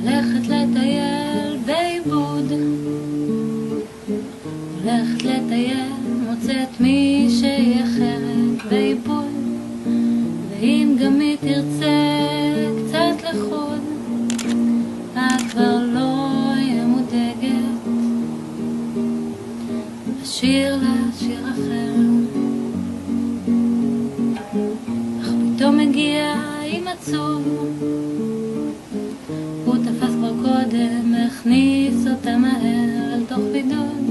הולכת לטייל בעיבוד, הולכת לטייל, מוצאת מישהי אחרת בעיבוד, ואם גם היא תרצה קצת לחוד, את כבר לא יהיה מודאגת, אשיר לה שיר אחר. אך פתאום מגיע עם עצוב, הוא תפס כבר קודם, הכניס אותה מהר אל תוך בידוד,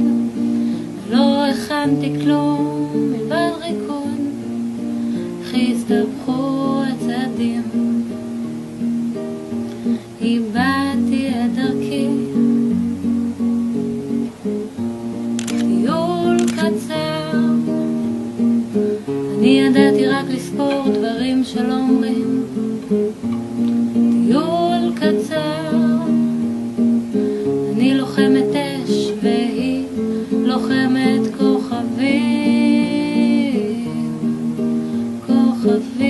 ולא הכנתי כלום מלבד ריקוד, איך הסתבכו הצעדים, איבדתי את דרכי. טיול קצר, אני ידעתי רק לספור דברים שלא אומרים. טיול קצר, אני לוחמת אש והיא לוחמת כוכבים, כוכבים.